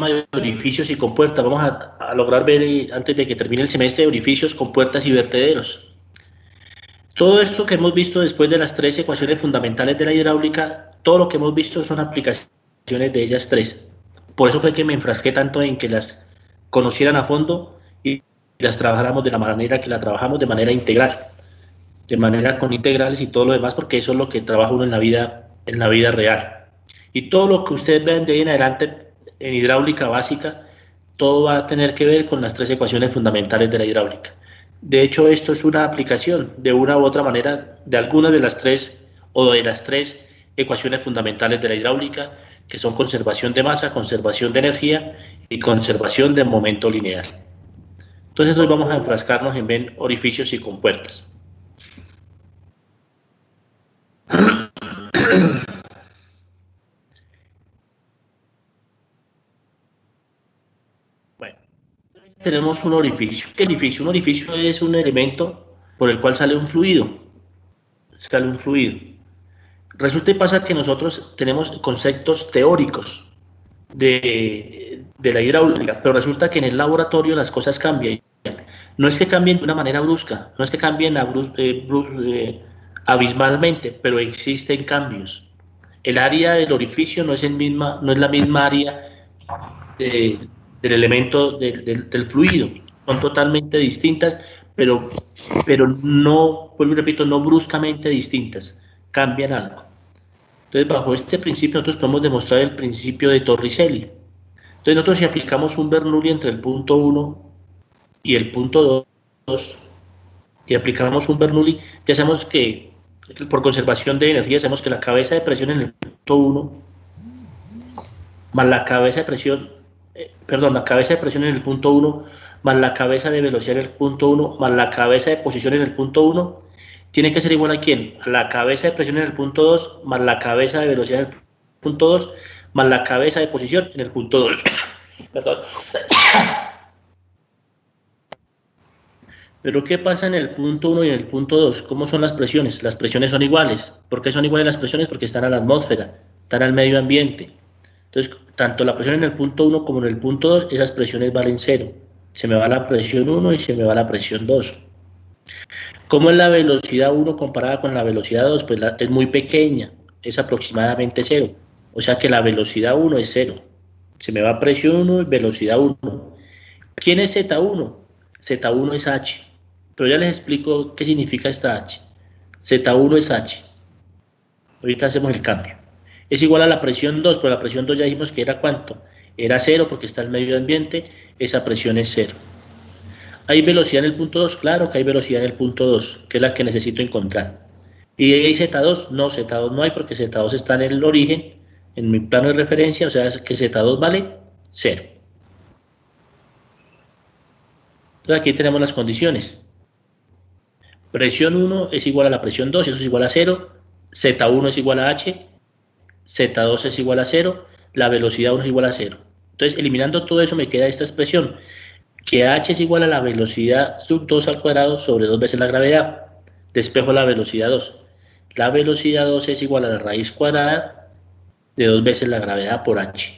de orificios y compuertas. Vamos a lograr ver antes de que termine el semestre orificios, compuertas y vertederos. Todo esto que hemos visto después de las 3 ecuaciones fundamentales de la hidráulica, todo lo que hemos visto son aplicaciones de ellas 3. Por eso fue que me enfrasqué tanto en que las conocieran a fondo y las trabajáramos de la manera que la trabajamos, de manera integral, de manera con integrales y todo lo demás, porque eso es lo que trabaja uno en la vida real. Y todo lo que ustedes vean de ahí en adelante en hidráulica básica, todo va a tener que ver con las 3 ecuaciones fundamentales de la hidráulica. De hecho, esto es una aplicación de una u otra manera de algunas de las 3 o de las 3 ecuaciones fundamentales de la hidráulica, que son conservación de masa, conservación de energía y conservación de momento lineal. Entonces hoy vamos a enfrascarnos en ver orificios y compuertas. Bueno, tenemos un orificio. ¿Qué orificio? Un orificio es un elemento por el cual sale un fluido. Resulta y pasa que nosotros tenemos conceptos teóricos de la hidráulica, pero resulta que en el laboratorio las cosas cambian. No es que cambien de una manera brusca, no es que cambien abismalmente, pero existen cambios. El área del orificio no es la misma área del elemento del fluido, son totalmente distintas, pero no, vuelvo y repito, no bruscamente distintas, cambian algo. Entonces, bajo este principio nosotros podemos demostrar el principio de Torricelli. Entonces, nosotros si aplicamos un Bernoulli entre el punto 1 y el punto 2, y aplicamos un Bernoulli, ya sabemos que, por conservación de energía, sabemos que la cabeza de presión en el punto 1, más la cabeza de presión, la cabeza de presión en el punto 1, más la cabeza de velocidad en el punto 1, más la cabeza de posición en el punto 1, tiene que ser igual a ¿quién? A la cabeza de presión en el punto 2, más la cabeza de velocidad en el punto 2, más la cabeza de posición en el punto 2. Perdón. Pero ¿qué pasa en el punto 1 y en el punto 2? ¿Cómo son las presiones? Las presiones son iguales. ¿Por qué son iguales las presiones? Porque están a la atmósfera, están al medio ambiente. Entonces, tanto la presión en el punto 1 como en el punto 2, esas presiones valen 0. Se me va la presión 1 y se me va la presión 2. ¿Cómo es la velocidad 1 comparada con la velocidad 2? Pues es muy pequeña, es aproximadamente 0. O sea que la velocidad 1 es 0. Se me va presión 1 y velocidad 1. ¿Quién es Z1? Z1 es H. Pero ya les explico qué significa esta H. Z1 es H. Ahorita hacemos el cambio. Es igual a la presión 2, pero la presión 2 ya dijimos que era ¿cuánto? Era 0 porque está el medio ambiente, esa presión es 0. ¿Hay velocidad en el punto 2? Claro que hay velocidad en el punto 2, que es la que necesito encontrar. ¿Y hay Z2? No, Z2 no hay porque Z2 está en el origen, en mi plano de referencia, o sea que Z2 vale 0. Entonces aquí tenemos las condiciones. Presión 1 es igual a la presión 2, eso es igual a 0. Z1 es igual a H, Z2 es igual a 0, la velocidad 1 es igual a 0. Entonces, eliminando todo eso me queda esta expresión, que H es igual a la velocidad sub 2 al cuadrado sobre 2 veces la gravedad. Despejo la velocidad 2. La velocidad 2 es igual a la raíz cuadrada de 2 veces la gravedad por H.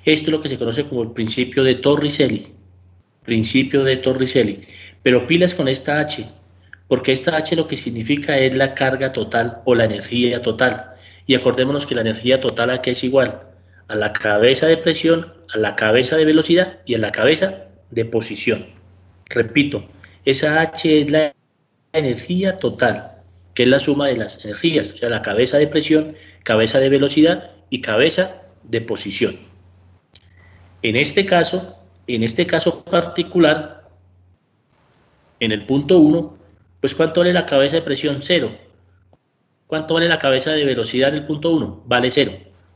Esto es lo que se conoce como el principio de Torricelli. Principio de Torricelli. Pero pilas con esta H, porque esta H lo que significa es la carga total o la energía total. Y acordémonos que la energía total aquí es igual a la cabeza de presión, a la cabeza de velocidad y a la cabeza de posición. Repito, esa H es la energía total, que es la suma de las energías, o sea, la cabeza de presión, cabeza de velocidad y cabeza de posición. En este caso particular, en el punto 1, pues ¿cuánto vale la cabeza de presión? 0. ¿Cuánto vale la cabeza de velocidad en el punto 1? Vale 0.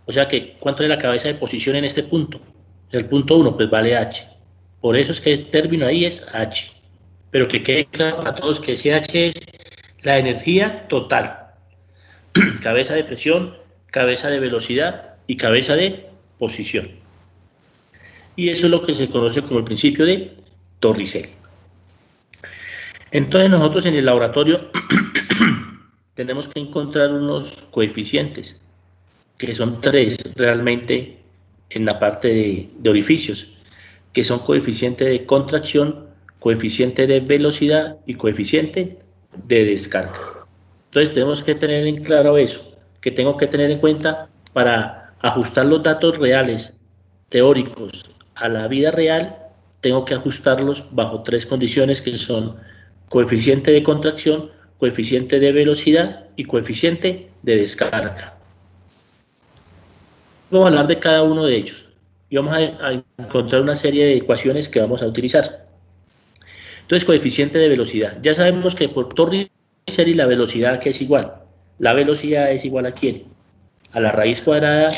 O sea que, ¿cuánto vale la cabeza de posición en este punto? En el punto 1, pues vale H. Por eso es que el término ahí es H. Pero que quede claro a todos que ese H es la energía total. Cabeza de presión, cabeza de velocidad y cabeza de posición. Y eso es lo que se conoce como el principio de Torricelli. Entonces nosotros en el laboratorio tenemos que encontrar unos coeficientes, que son 3 realmente, en la parte de orificios, que son coeficiente de contracción, coeficiente de velocidad y coeficiente de descarga. Entonces tenemos que tener en claro eso, que tengo que tener en cuenta para ajustar los datos reales, teóricos, a la vida real, tengo que ajustarlos bajo 3 condiciones que son coeficiente de contracción, coeficiente de velocidad y coeficiente de descarga. Vamos a hablar de cada uno de ellos y vamos a encontrar una serie de ecuaciones que vamos a utilizar. Entonces, coeficiente de velocidad. Ya sabemos que por torre y serie la velocidad que es igual. La velocidad es igual a ¿quién? A la raíz cuadrada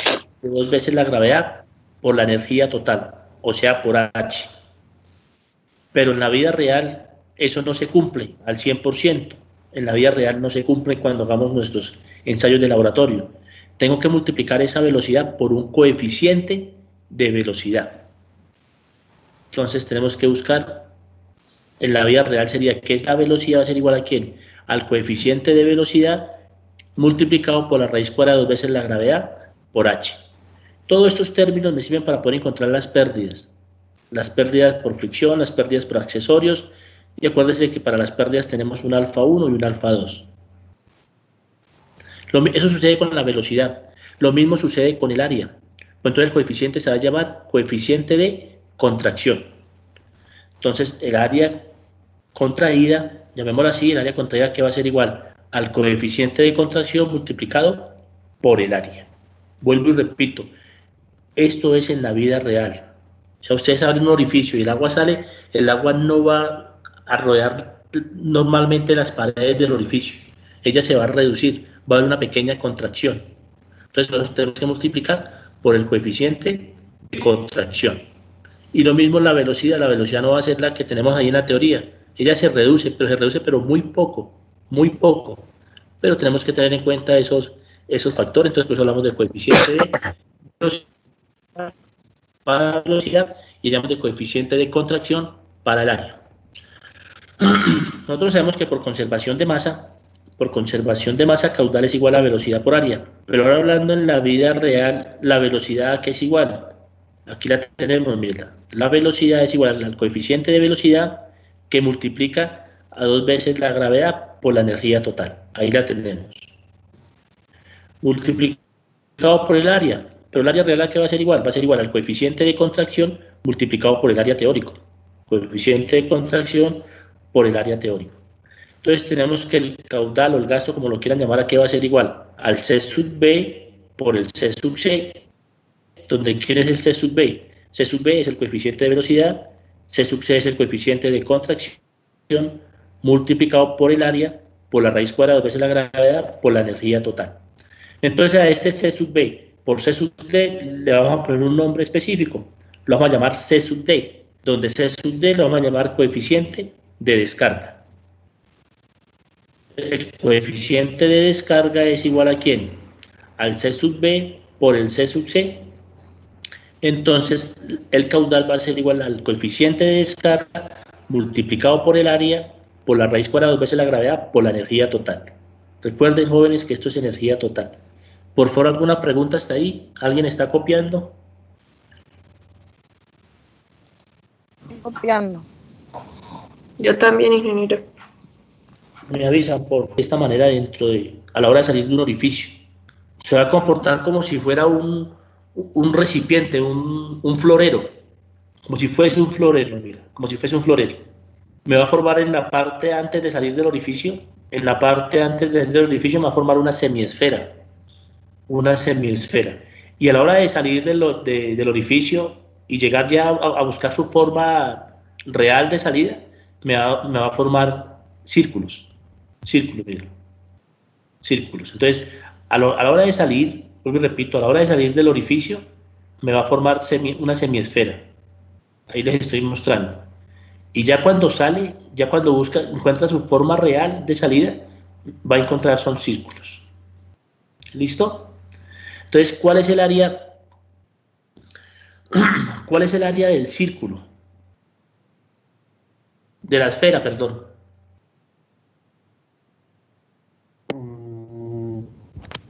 de 2 veces la gravedad por la energía total, o sea, por h. Pero en la vida real eso no se cumple al 100%. En la vida real no se cumple cuando hagamos nuestros ensayos de laboratorio. Tengo que multiplicar esa velocidad por un coeficiente de velocidad. Entonces tenemos que buscar, en la vida real sería que la velocidad va a ser igual a ¿quién? Al coeficiente de velocidad multiplicado por la raíz cuadrada de 2 veces la gravedad por h. Todos estos términos me sirven para poder encontrar las pérdidas por fricción, las pérdidas por accesorios, y acuérdense que para las pérdidas tenemos un alfa 1 y un alfa 2. Eso sucede con la velocidad, lo mismo sucede con el área. Entonces el coeficiente se va a llamar coeficiente de contracción. Entonces el área contraída, llamémoslo así, el área contraída que va a ser igual al coeficiente de contracción multiplicado por el área. Vuelvo y repito, esto es en la vida real. O sea, ustedes abren un orificio y el agua sale, el agua no va a rodear normalmente las paredes del orificio. Ella se va a reducir, va a haber una pequeña contracción. Entonces, nosotros tenemos que multiplicar por el coeficiente de contracción. Y lo mismo la velocidad no va a ser la que tenemos ahí en la teoría. Ella se reduce, pero muy poco, muy poco. Pero tenemos que tener en cuenta esos factores. Entonces, pues hablamos del coeficiente de velocidad para la velocidad y llamamos de coeficiente de contracción para el área. Nosotros sabemos que por conservación de masa caudal es igual a velocidad por área, pero ahora hablando en la vida real, la velocidad que es igual, aquí la tenemos, mira, la velocidad es igual al coeficiente de velocidad que multiplica a 2 veces la gravedad por la energía total, ahí la tenemos, multiplicado por el área, pero el área real que va a ser igual al coeficiente de contracción multiplicado por el área teórico, coeficiente de contracción por el área teórico. Entonces tenemos que el caudal o el gasto, como lo quieran llamar, aquí va a ser igual al C sub B por el C sub C, donde ¿quién es el C sub B? C sub B es el coeficiente de velocidad, C sub C es el coeficiente de contracción, multiplicado por el área, por la raíz cuadrada, 2 veces la gravedad, por la energía total. Entonces a este C sub B por C sub D le vamos a poner un nombre específico, lo vamos a llamar C sub D, donde C sub D lo vamos a llamar coeficiente de descarga. El coeficiente de descarga es igual a ¿quién? Al C sub B por el C sub C. Entonces, el caudal va a ser igual al coeficiente de descarga multiplicado por el área, por la raíz cuadrada 2 veces la gravedad, por la energía total. Recuerden, jóvenes, que esto es energía total. Por favor, ¿alguna pregunta hasta ahí? ¿Alguien está copiando? Copiando. Yo también, ingeniero. Me avisan por esta manera a la hora de salir de un orificio. Se va a comportar como si fuera un recipiente, un florero, como si fuese un florero, mira, como si fuese un florero. Me va a formar en la parte antes de salir del orificio, me va a formar una semiesfera. Y a la hora de salir del orificio y llegar ya a buscar su forma real de salida, me va a formar círculos, mira, círculos. Entonces, a la hora de salir, vuelvo y repito, a la hora de salir del orificio, me va a formar una semiesfera. Ahí les estoy mostrando. Y ya cuando sale, ya cuando encuentra su forma real de salida, va a encontrar son círculos. ¿Listo? Entonces, ¿cuál es el área? ¿Cuál es el área del círculo? De la esfera, perdón.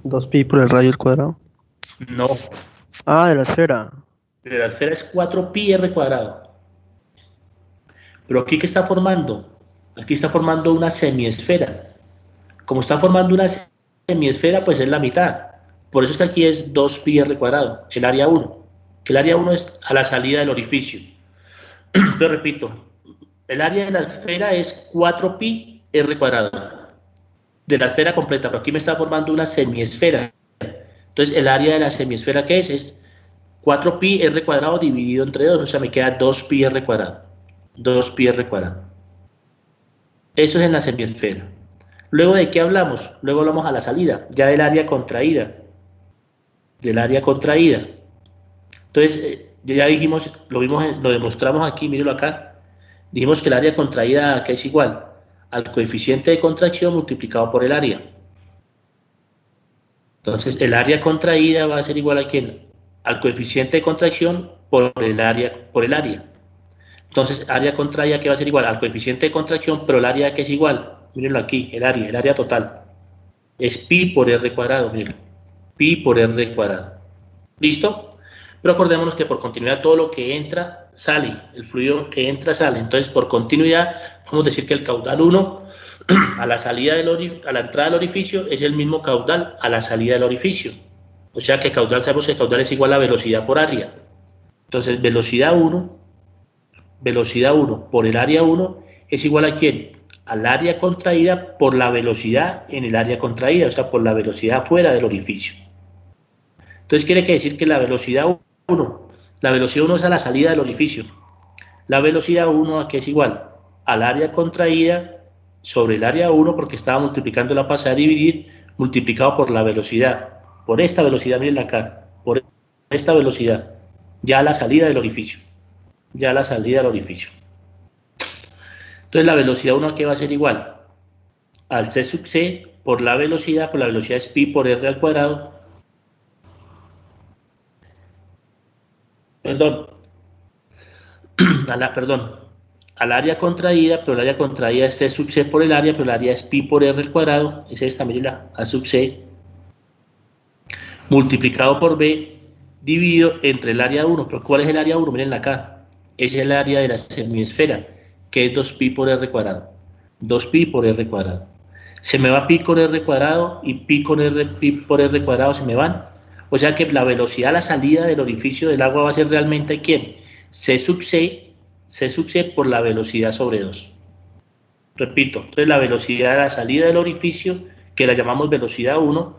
2pi por el radio al cuadrado. No. Ah, de la esfera. de la esfera es 4pi r cuadrado. Pero aquí, ¿qué está formando? Aquí está formando una semiesfera. Como está formando una semiesfera, pues es la mitad. Por eso es que aquí es 2pi r cuadrado, el área 1. Que el área 1 es a la salida del orificio. Pero repito, el área de la esfera es 4pi r cuadrado. De la esfera completa, pero aquí me está formando una semiesfera. Entonces, el área de la semiesfera, ¿qué es? Es 4pi r cuadrado dividido entre 2, o sea, me queda 2pi r cuadrado. 2pi r cuadrado. Eso es en la semiesfera. Luego, ¿de qué hablamos? Luego hablamos a la salida, ya del área contraída. Del área contraída. Entonces, ya dijimos, lo demostramos aquí, mírenlo acá. Dijimos que el área contraída, ¿qué es igual? Al coeficiente de contracción multiplicado por el área. Entonces, el área contraída va a ser igual a ¿quién? Al coeficiente de contracción por el área. Entonces, área contraída que va a ser igual al coeficiente de contracción, pero el área que es igual, mírenlo aquí, el área total, es pi por r cuadrado, miren, pi por r cuadrado. ¿Listo? Pero acordémonos que por continuidad todo lo que entra, sale, el fluido que entra, sale. Entonces, por continuidad, vamos a decir que el caudal 1 a la entrada del orificio es el mismo caudal a la salida del orificio. O sea que caudal, sabemos que caudal es igual a velocidad por área. Entonces, velocidad 1 por el área 1 es igual a ¿quién? Al área contraída por la velocidad en el área contraída, o sea, por la velocidad fuera del orificio. Entonces, quiere decir que la velocidad 1 es a la salida del orificio. La velocidad 1 aquí es igual al área contraída sobre el área 1, porque estaba multiplicando la pasada a dividir, multiplicado por la velocidad. Por esta velocidad, miren acá, por esta velocidad, ya a la salida del orificio. Ya a la salida del orificio. Entonces, la velocidad 1 aquí va a ser igual al c sub c por la velocidad es pi por r al cuadrado. Al área contraída, pero el área contraída es c sub c por el área, pero el área es pi por r al cuadrado, es esta, mirenla, a sub c, multiplicado por b, dividido entre el área 1, pero ¿cuál es el área 1? Mirenla acá, es el área de la semiesfera, que es 2pi por r cuadrado, 2pi por r cuadrado. Se me va pi con r cuadrado y pi por r cuadrado se me van. O sea que la velocidad a la salida del orificio del agua va a ser realmente ¿quién? C sub c por la velocidad sobre 2. Repito, entonces la velocidad a la salida del orificio, que la llamamos velocidad 1,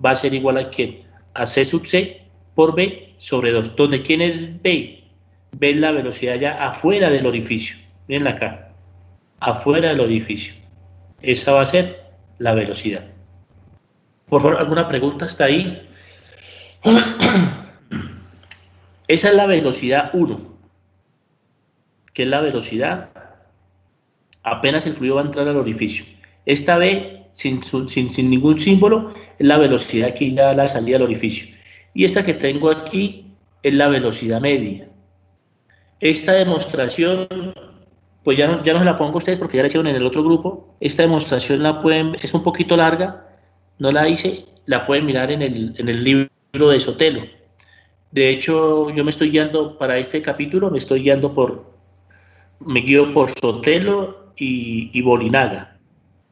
va a ser igual a ¿quién? A c sub c por b sobre 2. ¿Donde quién es b? B es la velocidad ya afuera del orificio. Miren acá, afuera del orificio. Esa va a ser la velocidad. Por favor, ¿alguna pregunta hasta ahí? Esa es la velocidad 1, que es la velocidad apenas el fluido va a entrar al orificio. Esta B, sin ningún símbolo, es la velocidad que ya da la salida al orificio. Y esta que tengo aquí es la velocidad media. Esta demostración, pues ya no se la pongo a ustedes porque ya la hicieron en el otro grupo. Esta demostración es un poquito larga, no la hice, la pueden mirar en el libro de Sotelo. De hecho, yo me estoy guiando para este capítulo, me guío por Sotelo y Bolinaga.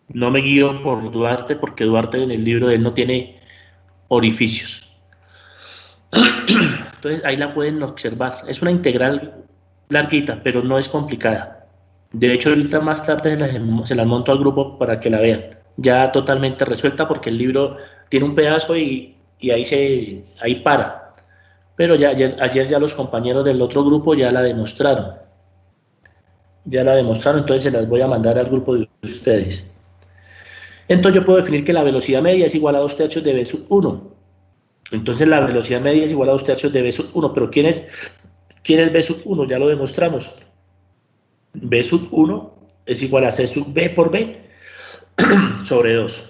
No me guío por Duarte, porque Duarte en el libro de él no tiene orificios. Entonces ahí la pueden observar. Es una integral larguita, pero no es complicada. De hecho, ahorita más tarde se las monto al grupo para que la vean. Ya totalmente resuelta, porque el libro tiene un pedazo y ahí para. Pero ayer ya los compañeros del otro grupo ya la demostraron. Entonces se las voy a mandar al grupo de ustedes. Entonces yo puedo definir que la velocidad media es igual a 2/3 de v sub 1. Entonces la velocidad media es igual a 2/3 de v sub 1. Pero ¿quién es v sub 1? Ya lo demostramos. V sub 1 es igual a c sub b por b sobre 2.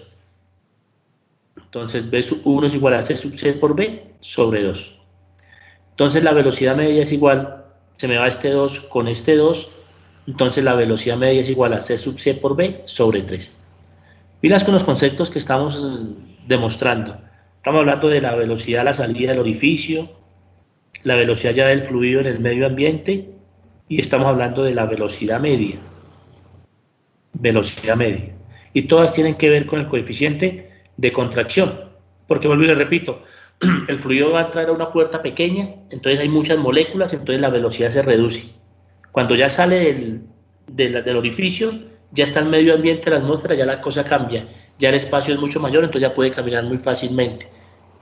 Entonces v sub 1 es igual a c sub c por b sobre 2. Entonces la velocidad media es igual, se me va este 2 con este 2, entonces la velocidad media es igual a c sub c por b sobre 3. Miras con los conceptos que estamos demostrando. Estamos hablando de la velocidad a la salida del orificio, la velocidad ya del fluido en el medio ambiente, y estamos hablando de la velocidad media. Velocidad media. Y todas tienen que ver con el coeficiente de contracción. Porque vuelvo y le repito, el fluido va a entrar a una puerta pequeña, entonces hay muchas moléculas, entonces la velocidad se reduce. Cuando ya sale del orificio, ya está el medio ambiente, la atmósfera, ya la cosa cambia, ya el espacio es mucho mayor, entonces ya puede caminar muy fácilmente.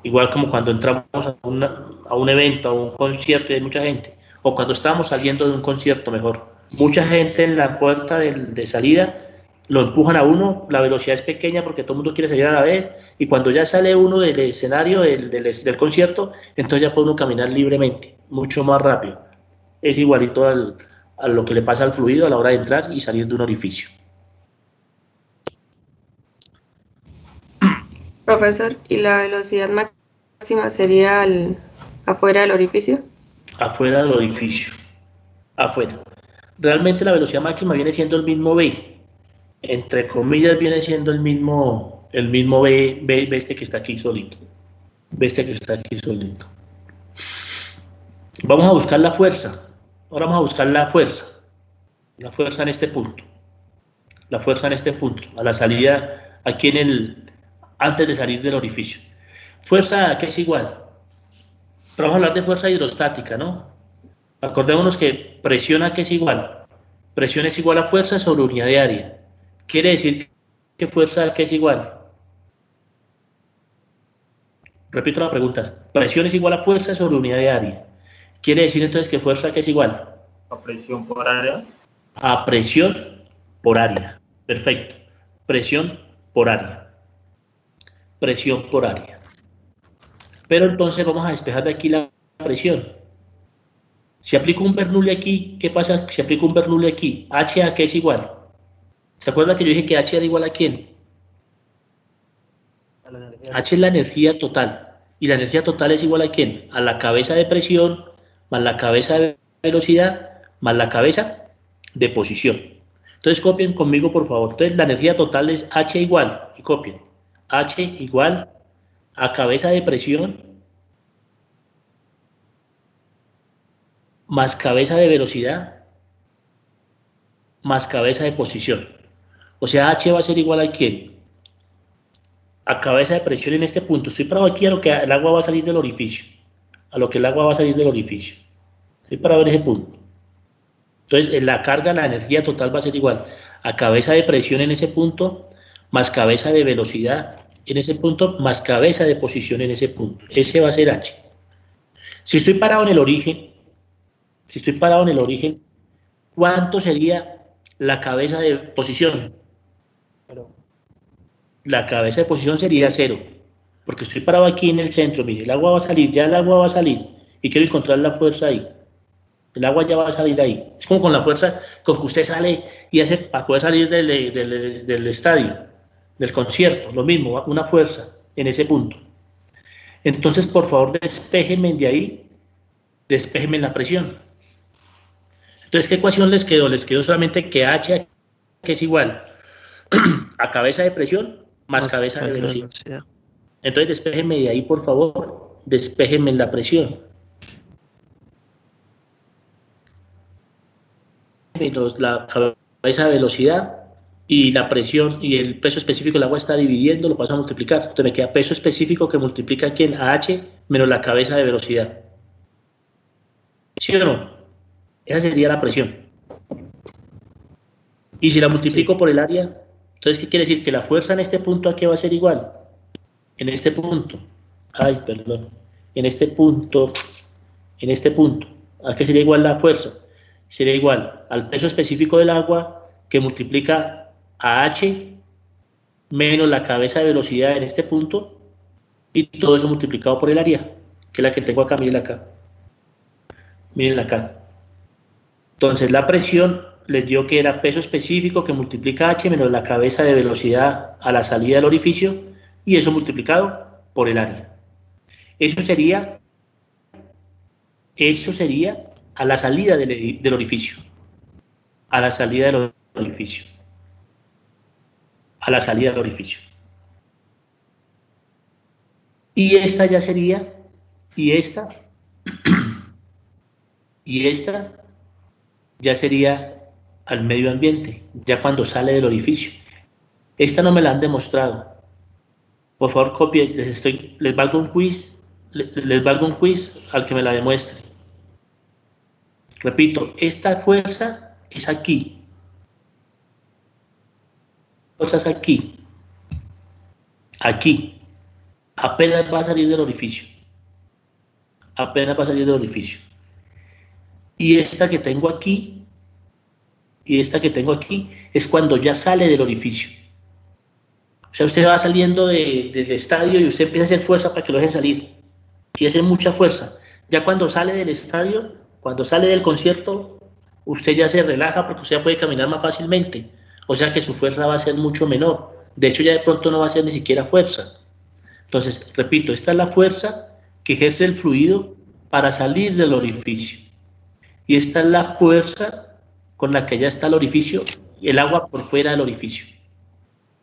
Igual como cuando entramos a un evento, a un concierto y hay mucha gente, o cuando estábamos saliendo de un concierto mejor. Mucha gente en la puerta de salida lo empujan a uno, la velocidad es pequeña porque todo el mundo quiere salir a la vez, y cuando ya sale uno del escenario, del concierto, entonces ya puede uno caminar libremente, mucho más rápido. Es igualito a lo que le pasa al fluido a la hora de entrar y salir de un orificio. Profesor, ¿y la velocidad máxima sería afuera del orificio? Afuera del orificio, afuera. Realmente la velocidad máxima viene siendo el mismo v, entre comillas viene siendo el mismo v este que está aquí solito. V este que está aquí solito. Vamos a buscar la fuerza. Ahora vamos a buscar la fuerza en este punto. La fuerza en este punto, a la salida, aquí antes de salir del orificio. Fuerza, ¿qué es igual? Pero vamos a hablar de fuerza hidrostática, ¿no? Acordémonos que presión, ¿a qué es igual? Presión es igual a fuerza sobre unidad de área. Quiere decir que fuerza, ¿a qué es igual? Repito las preguntas. Presión es igual a fuerza sobre unidad de área. Quiere decir entonces que fuerza, ¿qué es igual? A presión por área. A presión por área. Perfecto. Presión por área. Presión por área. Pero entonces vamos a despejar de aquí la presión. Si aplico un Bernoulli aquí, ¿qué pasa si aplico un Bernoulli aquí? ¿H a qué es igual? ¿Se acuerda que yo dije que H era igual a quién? H es la energía total. ¿Y la energía total es igual a quién? A la cabeza de presión, más la cabeza de velocidad, más la cabeza de posición. Entonces copien conmigo, por favor. Entonces la energía total es H igual, y copien. H igual a cabeza de presión más cabeza de velocidad más cabeza de posición. O sea, H va a ser igual a quién? A cabeza de presión en este punto. Estoy parado aquí a lo que el agua va a salir del orificio. A lo que el agua va a salir del orificio. Estoy parado en ese punto. Entonces, la carga, la energía total va a ser igual a cabeza de presión en ese punto, más cabeza de velocidad en ese punto, más cabeza de posición en ese punto. Ese va a ser H. Si estoy parado en el origen, ¿cuánto sería la cabeza de posición? La cabeza de posición sería 0, porque estoy parado aquí en el centro. Mire, el agua va a salir, ya el agua va a salir, y quiero encontrar la fuerza ahí. El agua ya va a salir ahí. Es como con la fuerza con que usted sale y hace para poder salir del estadio, del concierto, lo mismo, una fuerza en ese punto. Entonces, por favor, despéjenme de ahí, despéjenme la presión. Entonces, ¿qué ecuación les quedó? Les quedó solamente que H, que es igual a cabeza de presión más cabeza de velocidad. Entonces, despéjenme de ahí, por favor, despéjenme la presión. La cabeza de velocidad y la presión y el peso específico del agua está dividiendo, lo paso a multiplicar. Entonces me queda peso específico que multiplica aquí en H menos la cabeza de velocidad. ¿Sí o no? Esa sería la presión. Y si la multiplico por el área, entonces ¿qué quiere decir? Que la fuerza en este punto aquí va a ser igual. En este punto. Ay, perdón. En este punto. ¿A qué sería igual la fuerza? Sería igual al peso específico del agua que multiplica a H menos la cabeza de velocidad en este punto y todo eso multiplicado por el área, que es la que tengo acá, miren acá. Miren acá. Entonces la presión les dio que era peso específico que multiplica H menos la cabeza de velocidad a la salida del orificio y eso multiplicado por el área. Eso sería a la salida del orificio. A la salida del orificio. A la salida del orificio. Y esta ya sería, y esta y esta ya sería al medio ambiente, ya cuando sale del orificio. Esta no me la han demostrado. Por favor, copie, les valgo un quiz, les valgo un quiz al que me la demuestre. Repito, esta fuerza es aquí. Fuerza es aquí. Aquí. Apenas va a salir del orificio. Apenas va a salir del orificio. Y esta que tengo aquí, es cuando ya sale del orificio. O sea, usted va saliendo del estadio y usted empieza a hacer fuerza para que lo dejen salir. Y hace mucha fuerza. Ya cuando sale del estadio, cuando sale del concierto, usted ya se relaja porque usted ya puede caminar más fácilmente. O sea que su fuerza va a ser mucho menor. De hecho, ya de pronto no va a ser ni siquiera fuerza. Entonces, repito, esta es la fuerza que ejerce el fluido para salir del orificio. Y esta es la fuerza con la que ya está el orificio, el agua por fuera del orificio.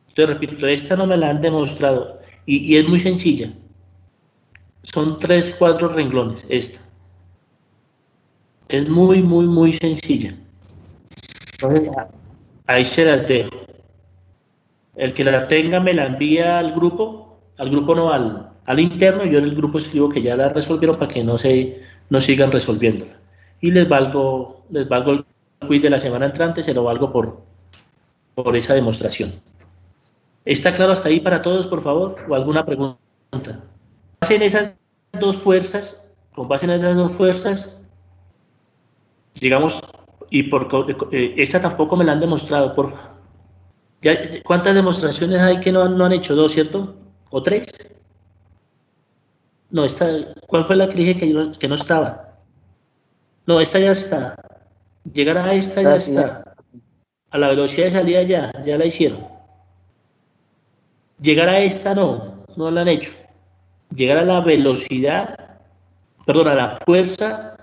Entonces, repito, esta no me la han demostrado y es muy sencilla. Son 3, 4 renglones, esta. Es muy, muy, muy sencilla. Entonces, ahí se las dejo. El que la tenga me la envía al grupo no, al interno. Yo en el grupo escribo que ya la resolvieron para que no sigan resolviéndola. Y les valgo el quiz de la semana entrante, se lo valgo por esa demostración. ¿Está claro hasta ahí para todos, por favor? ¿O alguna pregunta? Con base en esas dos fuerzas, digamos, y esta tampoco me la han demostrado, por favor. ¿Cuántas demostraciones hay que no han hecho? 2, ¿cierto? ¿O 3? No, ¿cuál fue la que dije que no estaba? No, esta ya está. Llegar a esta ya está. A la velocidad de salida ya la hicieron. Llegar a esta no la han hecho. Llegar a la velocidad, perdón, a la fuerza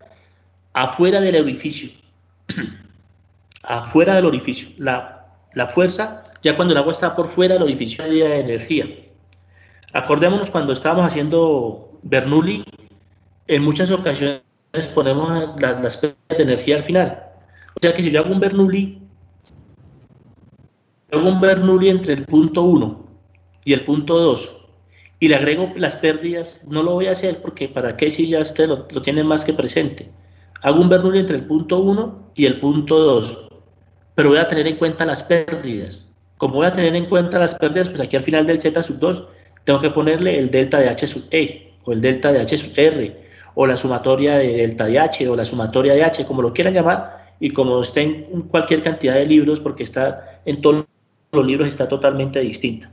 afuera del orificio. Afuera del orificio. La fuerza, ya cuando el agua está por fuera del orificio de energía. Acordémonos cuando estábamos haciendo Bernoulli, en muchas ocasiones ponemos las pérdidas de energía al final. O sea que si yo hago un Bernoulli entre el punto 1 y el punto 2 y le agrego las pérdidas, no lo voy a hacer porque para qué si ya usted lo tiene más que presente. Hago un Bernoulli entre el punto 1 y el punto 2, pero voy a tener en cuenta las pérdidas. Como voy a tener en cuenta las pérdidas, pues aquí al final del Z sub 2 tengo que ponerle el delta de H sub E, o el delta de H sub R, o la sumatoria de delta de H, o la sumatoria de H, como lo quieran llamar, y como está en cualquier cantidad de libros, porque está en todos los libros, está totalmente distinta.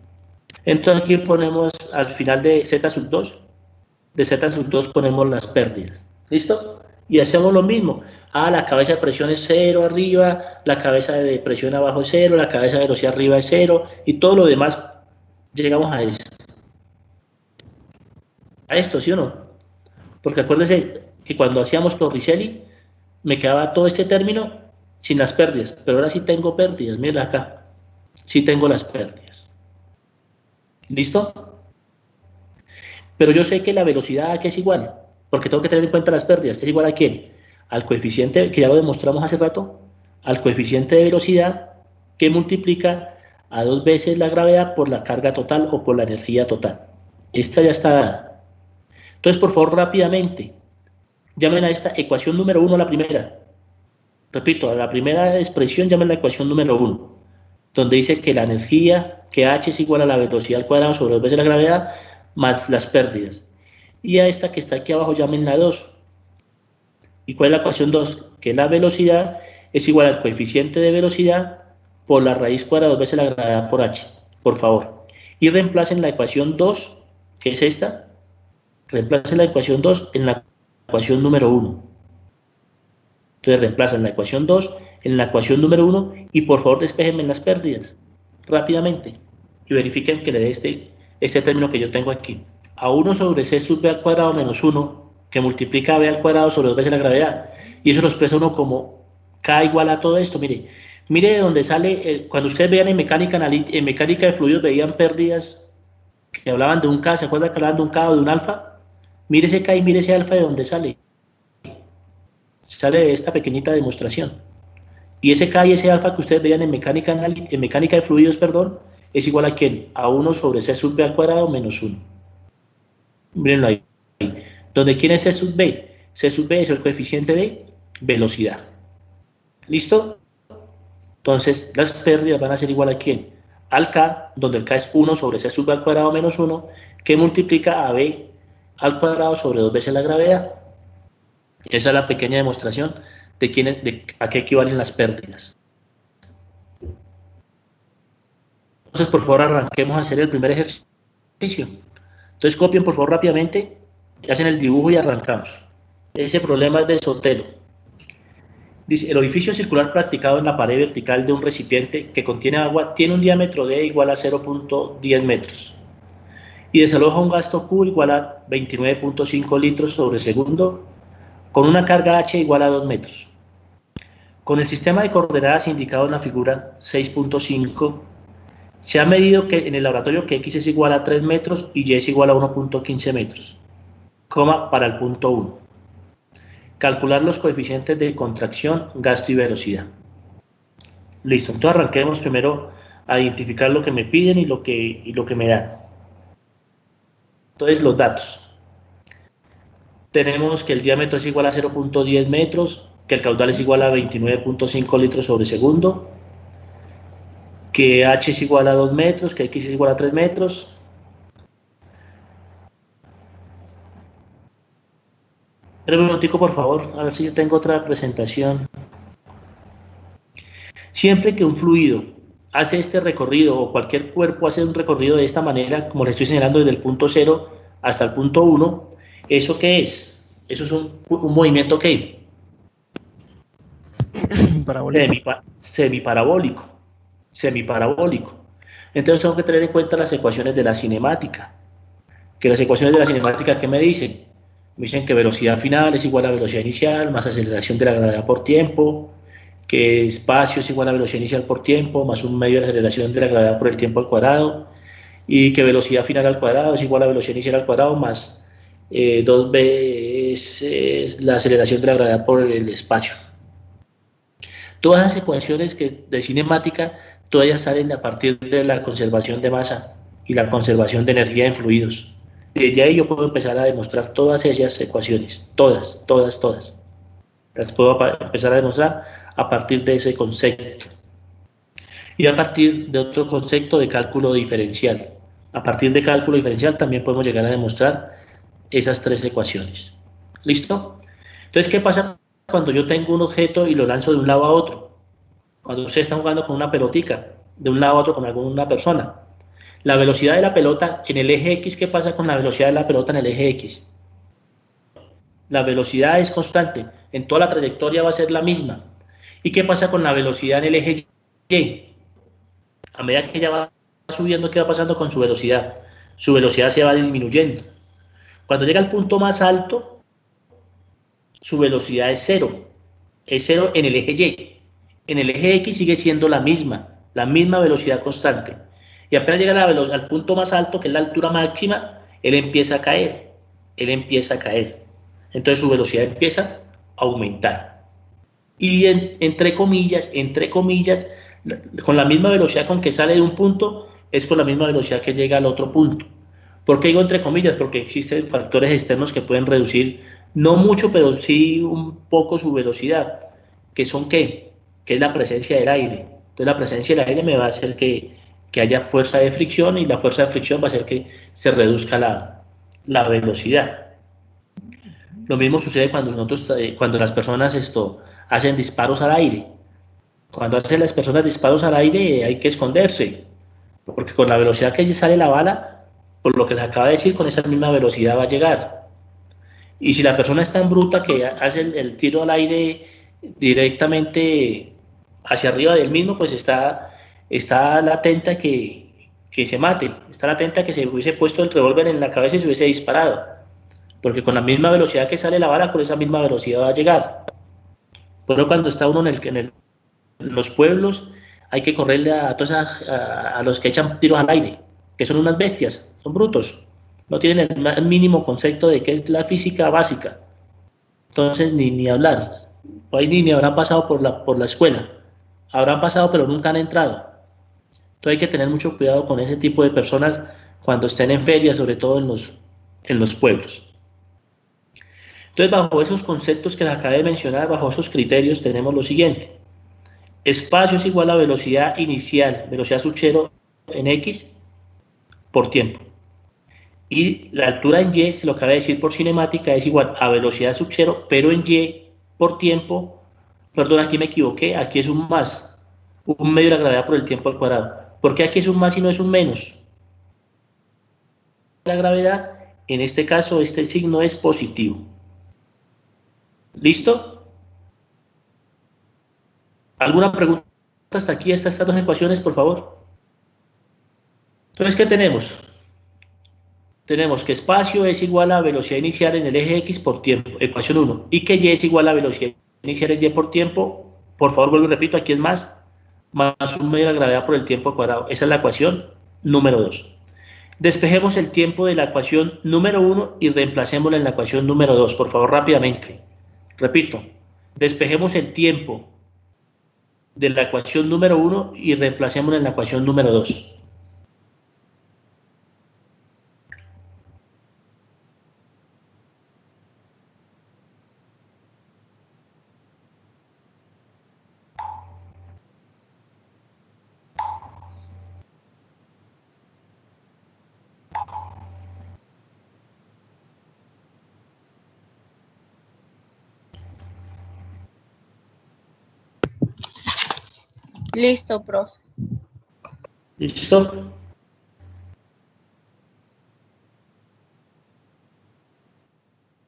Entonces aquí ponemos al final de Z sub 2, ponemos las pérdidas. ¿Listo? Y hacemos lo mismo. La cabeza de presión es 0 arriba, la cabeza de presión abajo es 0, la cabeza de velocidad arriba es 0, y todo lo demás llegamos a eso. A esto, ¿sí o no? Porque acuérdense que cuando hacíamos Torricelli, me quedaba todo este término sin las pérdidas, pero ahora sí tengo pérdidas, miren acá, sí tengo las pérdidas. ¿Listo? Pero yo sé que la velocidad aquí es igual, porque tengo que tener en cuenta las pérdidas. ¿Es igual a quién? Al coeficiente, que ya lo demostramos hace rato, al coeficiente de velocidad que multiplica a 2 veces la gravedad por la carga total o por la energía total. Esta ya está dada. Entonces, por favor, rápidamente, llamen a esta ecuación número 1, la primera. Repito, a la primera expresión llamen la ecuación número 1, donde dice que la energía, que H es igual a la velocidad al cuadrado sobre 2 veces la gravedad, más las pérdidas. Y a esta que está aquí abajo llamen la 2. ¿Y cuál es la ecuación 2? Que la velocidad es igual al coeficiente de velocidad por la raíz cuadrada 2 veces la gravedad por H, por favor. Y reemplacen la ecuación 2, que es esta, reemplacen la ecuación 2 en la ecuación número 1. Entonces reemplazan la ecuación 2 en la ecuación número 1 y por favor despejenme las pérdidas rápidamente y verifiquen que le dé este término que yo tengo aquí. A 1 sobre C sub B al cuadrado menos 1 que multiplica a B al cuadrado sobre 2 veces la gravedad. Y eso lo expresa uno como K igual a todo esto. Mire de dónde sale, cuando ustedes vean en mecánica de fluidos veían pérdidas que hablaban de un K, ¿se acuerdan que hablaban de un K o de un alfa? Mire ese K y mire ese alfa de dónde sale. sale de esta pequeñita demostración. Y ese K y ese alfa que ustedes veían en mecánica de fluidos, perdón, es igual a ¿quién? A 1 sobre C sub B al cuadrado menos 1. Mírenlo ahí. ¿Donde quién es C sub B? C sub B es el coeficiente de velocidad. ¿Listo? Entonces, las pérdidas van a ser igual a ¿quién? Al K, donde el K es 1 sobre C sub B al cuadrado menos 1, que multiplica a B al cuadrado sobre 2 veces la gravedad. Esa es la pequeña demostración de a qué equivalen las pérdidas. Entonces, por favor, arranquemos a hacer el primer ejercicio. Entonces, copien, por favor, rápidamente, hacen el dibujo y arrancamos. Ese problema es de Sotelo. Dice, el orificio circular practicado en la pared vertical de un recipiente que contiene agua tiene un diámetro D igual a 0.10 metros y desaloja un gasto Q igual a 29.5 litros sobre segundo con una carga H igual a 2 metros. Con el sistema de coordenadas indicado en la figura 6.5, se ha medido que en el laboratorio que X es igual a 3 metros y Y es igual a 1.15 metros, para el punto 1. Calcular los coeficientes de contracción, gasto y velocidad. Listo, entonces arranquemos primero a identificar lo que me piden y lo que me dan. Entonces, los datos. Tenemos que el diámetro es igual a 0.10 metros, que el caudal es igual a 29.5 litros sobre segundo, que H es igual a 2 metros, que X es igual a 3 metros. Espera un momentico, por favor, a ver si yo tengo otra presentación. Siempre que un fluido hace este recorrido, o cualquier cuerpo hace un recorrido de esta manera, como le estoy señalando desde el punto 0 hasta el punto 1, ¿eso qué es? Eso es un movimiento ¿qué? Semiparabólico. Entonces tengo que tener en cuenta las ecuaciones de la cinemática. Que las ecuaciones de la cinemática, ¿qué me dicen? Me dicen que velocidad final es igual a velocidad inicial más aceleración de la gravedad por tiempo, que espacio es igual a velocidad inicial por tiempo más un medio de la aceleración de la gravedad por el tiempo al cuadrado, y que velocidad final al cuadrado es igual a velocidad inicial al cuadrado más 2 veces la aceleración de la gravedad por el espacio. Todas las ecuaciones de cinemática, todas ellas salen a partir de la conservación de masa y la conservación de energía en fluidos. Desde ahí yo puedo empezar a demostrar todas esas ecuaciones, todas. Las puedo empezar a demostrar a partir de ese concepto. Y a partir de otro concepto de cálculo diferencial. A partir de cálculo diferencial también podemos llegar a demostrar esas 3 ecuaciones. ¿Listo? Entonces, ¿qué pasa cuando yo tengo un objeto y lo lanzo de un lado a otro? Cuando usted está jugando con una pelotica, de un lado a otro con alguna persona. La velocidad de la pelota en el eje X, ¿qué pasa con la velocidad de la pelota en el eje X? La velocidad es constante, en toda la trayectoria va a ser la misma. ¿Y qué pasa con la velocidad en el eje Y? A medida que ella va subiendo, ¿qué va pasando con su velocidad? Su velocidad se va disminuyendo. Cuando llega al punto más alto, su velocidad es 0. Es 0 en el eje Y. En el eje X sigue siendo la misma velocidad constante. Y apenas llega al punto más alto, que es la altura máxima, él empieza a caer. Entonces su velocidad empieza a aumentar. Y entre comillas, con la misma velocidad con que sale de un punto, es con la misma velocidad que llega al otro punto. ¿Por qué digo entre comillas? Porque existen factores externos que pueden reducir, no mucho, pero sí un poco su velocidad. ¿Que son qué? Que es la presencia del aire. Entonces la presencia del aire me va a hacer que haya fuerza de fricción, y la fuerza de fricción va a hacer que se reduzca la velocidad. Lo mismo sucede cuando las personas hacen disparos al aire. Cuando hacen las personas disparos al aire hay que esconderse, porque con la velocidad que sale la bala, por lo que les acaba de decir, con esa misma velocidad va a llegar. Y si la persona es tan bruta que hace el tiro al aire directamente hacia arriba del mismo, pues está latente que se mate, está latente que se hubiese puesto el revólver en la cabeza y se hubiese disparado, porque con la misma velocidad que sale la bala, con esa misma velocidad va a llegar. Pero cuando está uno en los pueblos, hay que correrle a los que echan tiros al aire, que son unas bestias, son brutos, no tienen el mínimo concepto de qué es la física básica. Entonces ni hablar. hay niños, habrán pasado por la escuela, habrán pasado pero nunca han entrado. Entonces hay que tener mucho cuidado con ese tipo de personas cuando estén en ferias, sobre todo en los pueblos. Entonces, bajo esos conceptos que les acabé de mencionar, bajo esos criterios, tenemos lo siguiente. Espacio es igual a velocidad inicial, velocidad sub 0 en X por tiempo. Y la altura en Y, se lo acaba de decir por cinemática, es igual a velocidad sub 0, pero en Y por tiempo, perdón, aquí me equivoqué, aquí es un más, un medio de la gravedad por el tiempo al cuadrado. ¿Por qué aquí es un más y no es un menos? La gravedad, en este caso, este signo es positivo. ¿Listo? ¿Alguna pregunta hasta aquí, hasta estas dos ecuaciones, por favor? Entonces, ¿qué tenemos? Tenemos que espacio es igual a velocidad inicial en el eje X por tiempo, ecuación 1, y que Y es igual a velocidad inicial en Y por tiempo, por favor vuelvo y repito, aquí es más un medio de la gravedad por el tiempo al cuadrado. Esa es la ecuación número 2. Despejemos el tiempo de la ecuación número 1 y reemplacémosla en la ecuación número 2, por favor, rápidamente. Repito, despejemos el tiempo de la ecuación número 1 y reemplacémosla en la ecuación número 2. Listo, profe. ¿Listo?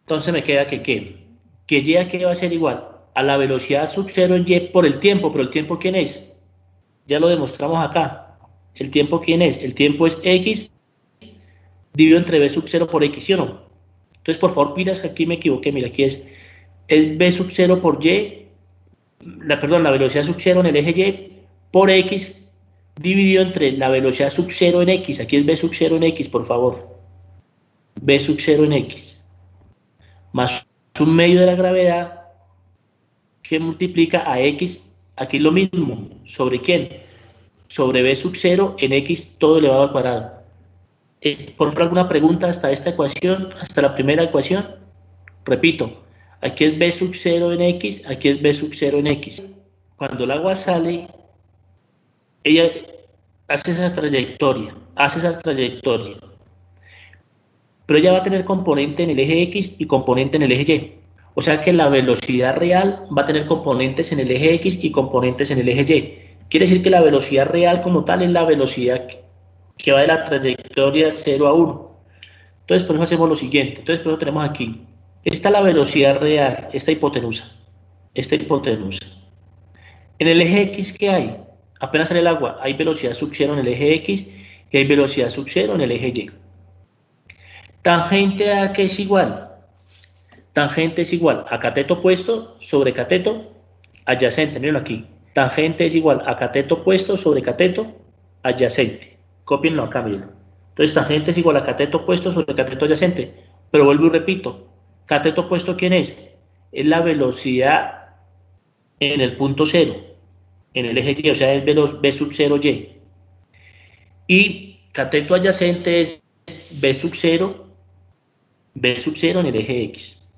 Entonces me queda que Y aquí va a ser igual a la velocidad sub 0 en Y por el tiempo, pero ¿el tiempo quién es? Ya lo demostramos acá. ¿El tiempo quién es? El tiempo es X dividido entre B sub 0 por X, ¿sí o no? Entonces, por favor, pilas, aquí me equivoqué, mira, aquí es B sub 0 por Y, la velocidad sub 0 en el eje Y por X dividido entre la velocidad sub 0 en X, aquí es B sub 0 en X, por favor. B sub 0 en X, más un medio de la gravedad que multiplica a X, aquí es lo mismo, ¿sobre quién? Sobre B sub 0 en X todo elevado al cuadrado. ¿Por favor, alguna pregunta hasta esta ecuación, hasta la primera ecuación? Repito, aquí es B sub 0 en X, aquí es B sub 0 en X. Cuando el agua sale, ella hace esa trayectoria, pero ella va a tener componente en el eje X y componente en el eje Y. O sea que la velocidad real va a tener componentes en el eje X y componentes en el eje Y. Quiere decir que la velocidad real como tal es la velocidad que va de la trayectoria 0 a 1. Entonces, por eso hacemos lo siguiente. Entonces, por eso tenemos aquí. Esta es la velocidad real, esta hipotenusa. En el eje X, ¿qué hay? Apenas sale el agua, hay velocidad sub 0 en el eje X y hay velocidad sub 0 en el eje Y. Tangente a ¿qué es igual? Tangente es igual a cateto opuesto sobre cateto adyacente. Mírenlo aquí. Tangente es igual a cateto opuesto sobre cateto adyacente. Cópienlo acá, mírenlo. Entonces, tangente es igual a cateto opuesto sobre cateto adyacente. Pero vuelvo y repito. ¿Cateto opuesto quién es? Es la velocidad en el punto 0, en el eje Y, o sea, es B sub 0Y. Y cateto adyacente es B sub 0 en el eje X.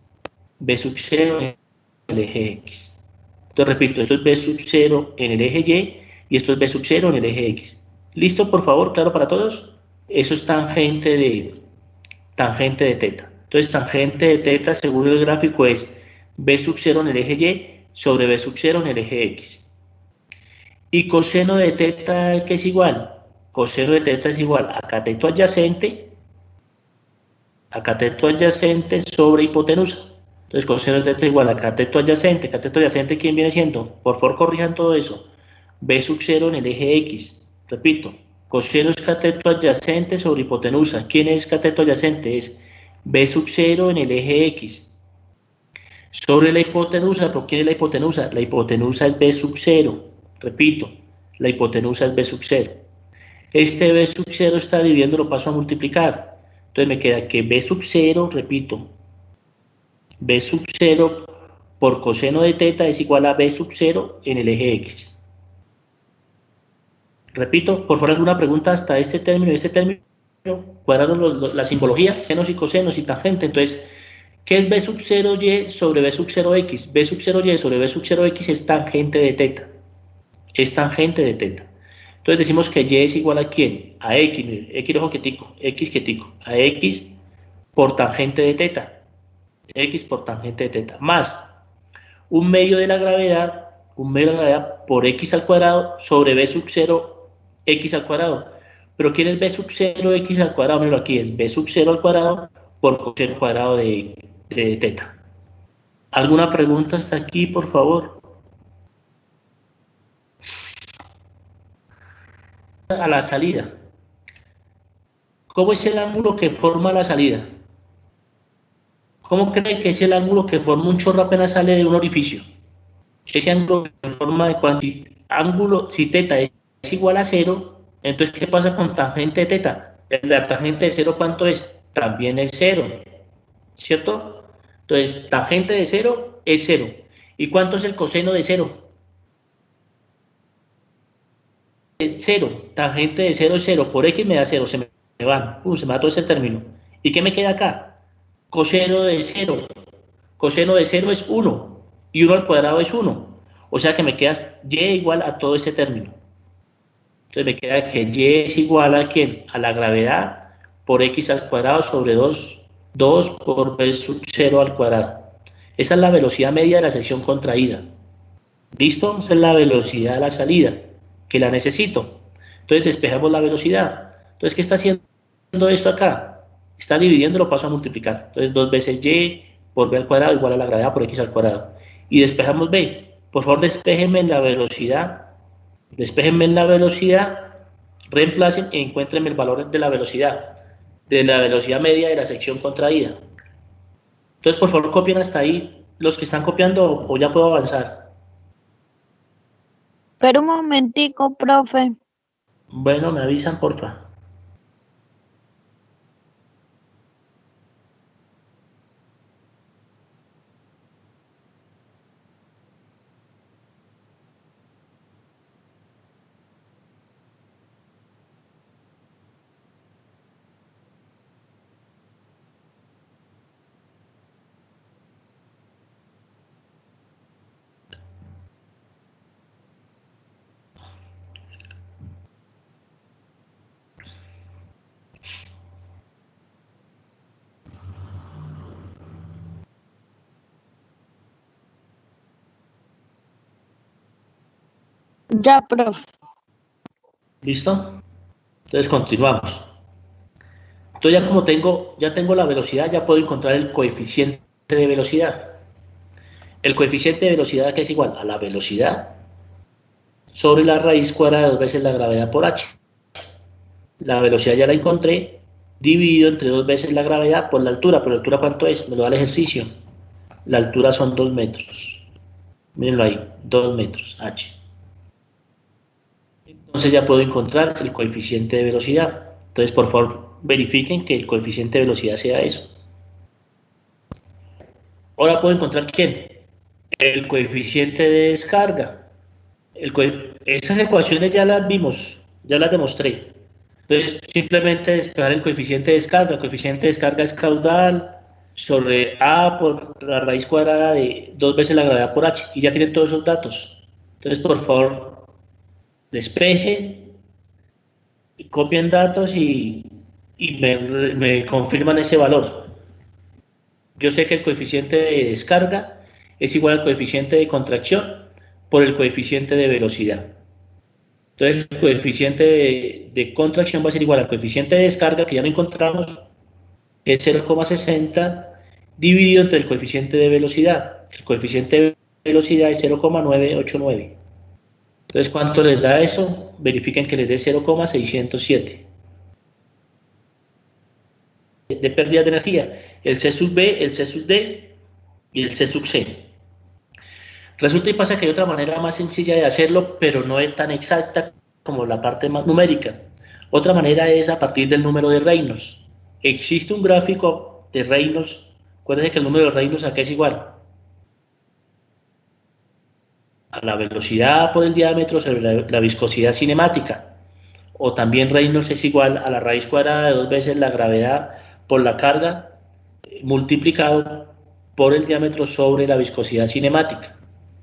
B sub 0 en el eje X. Entonces repito, esto es B sub 0 en el eje Y y esto es B sub 0 en el eje X. ¿Listo, por favor? ¿Claro para todos? Eso es tangente de teta. Entonces tangente de teta según el gráfico es B sub 0 en el eje Y sobre B sub 0 en el eje X. ¿Y coseno de teta qué es igual? Coseno de teta es igual a cateto adyacente sobre hipotenusa. Entonces, coseno de teta igual a cateto adyacente. Cateto adyacente, ¿quién viene siendo? Por favor, corrijan todo eso. B sub 0 en el eje X. Repito, coseno es cateto adyacente sobre hipotenusa. ¿Quién es cateto adyacente? Es B sub 0 en el eje X. Sobre la hipotenusa, ¿por quién es la hipotenusa? La hipotenusa es B sub 0. Repito, la hipotenusa es B sub 0. Este B sub 0 está dividiendo, lo paso a multiplicar. Entonces me queda que B sub 0, repito, B sub 0 por coseno de teta es igual a B sub 0 en el eje X. Repito, por favor, alguna pregunta hasta este término y este término. Cuadraron la simbología, senos y cosenos y tangente. Entonces, ¿qué es B sub 0y sobre B sub 0x? B sub 0y sobre B sub 0x es tangente de teta. Es tangente de teta. Entonces decimos que y es igual a ¿quién? A x, mire, x ojo quietico, x quietico, a x por tangente de teta. X por tangente de teta, más un medio de la gravedad, por x al cuadrado sobre B sub 0 x al cuadrado. Pero ¿quién es B sub 0 x al cuadrado? Míralo aquí, es B sub 0 al cuadrado por coseno cuadrado de teta. ¿Alguna pregunta hasta aquí, por favor? A la salida. ¿Cómo es el ángulo que forma la salida? ¿Cómo cree que es el ángulo que forma un chorro apenas sale de un orificio? Ese ángulo que forma de cuánto. Si teta es igual a 0, entonces ¿qué pasa con tangente de teta? La tangente de 0, ¿cuánto es? También es 0, ¿cierto? Entonces, tangente de 0 es 0. ¿Y cuánto es el coseno de 0? 0, tangente de 0 es 0, por x me da 0, se me van, se me da todo ese término. ¿Y qué me queda acá? Coseno de 0. Coseno de 0 es 1, y 1 al cuadrado es 1. O sea que me queda y igual a todo ese término. Entonces me queda que y es igual a ¿quién? A la gravedad por x al cuadrado sobre 2 por b sub 0 al cuadrado. Esa es la velocidad media de la sección contraída. ¿Listo? Esa es la velocidad de la salida, que la necesito. Entonces despejamos la velocidad. Entonces, ¿qué está haciendo esto acá? Está dividiendo, lo paso a multiplicar. Entonces, 2 veces y por b al cuadrado igual a la gravedad por x al cuadrado. Y despejamos b. Por favor, despéjenme en la velocidad. Despéjenme en la velocidad. Reemplacen e encuéntrenme el valor de la velocidad media de la sección contraída. Entonces, por favor, copien hasta ahí los que están copiando o ya puedo avanzar. Pero un momentico, profe. Bueno, me avisan, porfa. Ya, profe. ¿Listo? Entonces continuamos. Entonces ya tengo la velocidad, ya puedo encontrar el coeficiente de velocidad. El coeficiente de velocidad, que es igual a la velocidad sobre la raíz cuadrada de 2 veces la gravedad por h. La velocidad ya la encontré, dividido entre 2 veces la gravedad por la altura. ¿Pero la altura cuánto es? Me lo da el ejercicio. La altura son 2 metros. Mírenlo ahí, 2 metros, h. Entonces ya puedo encontrar el coeficiente de velocidad. Entonces, por favor, verifiquen que el coeficiente de velocidad sea eso. Ahora puedo encontrar ¿quién? El coeficiente de descarga. Esas ecuaciones ya las vimos, ya las demostré. Entonces, simplemente despejar el coeficiente de descarga. El coeficiente de descarga es caudal sobre A por la raíz cuadrada de 2 veces la gravedad por H. Y ya tienen todos esos datos. Entonces, por favor, despejen, copien datos y me confirman ese valor. Yo sé que el coeficiente de descarga es igual al coeficiente de contracción por el coeficiente de velocidad. Entonces, el coeficiente de contracción va a ser igual al coeficiente de descarga, que ya lo encontramos, que es 0,60 dividido entre el coeficiente de velocidad. El coeficiente de velocidad es 0,989. Entonces, ¿cuánto les da eso? Verifiquen que les dé 0,607 de pérdida de energía. El C sub B, el C sub D y el C sub C. Resulta y pasa que hay otra manera más sencilla de hacerlo, pero no es tan exacta como la parte más numérica. Otra manera es a partir del número de Reynolds. Existe un gráfico de Reynolds. Acuérdense que el número de Reynolds acá es igual a la velocidad por el diámetro sobre la viscosidad cinemática. O también Reynolds es igual a la raíz cuadrada de 2 veces la gravedad por la carga multiplicado por el diámetro sobre la viscosidad cinemática.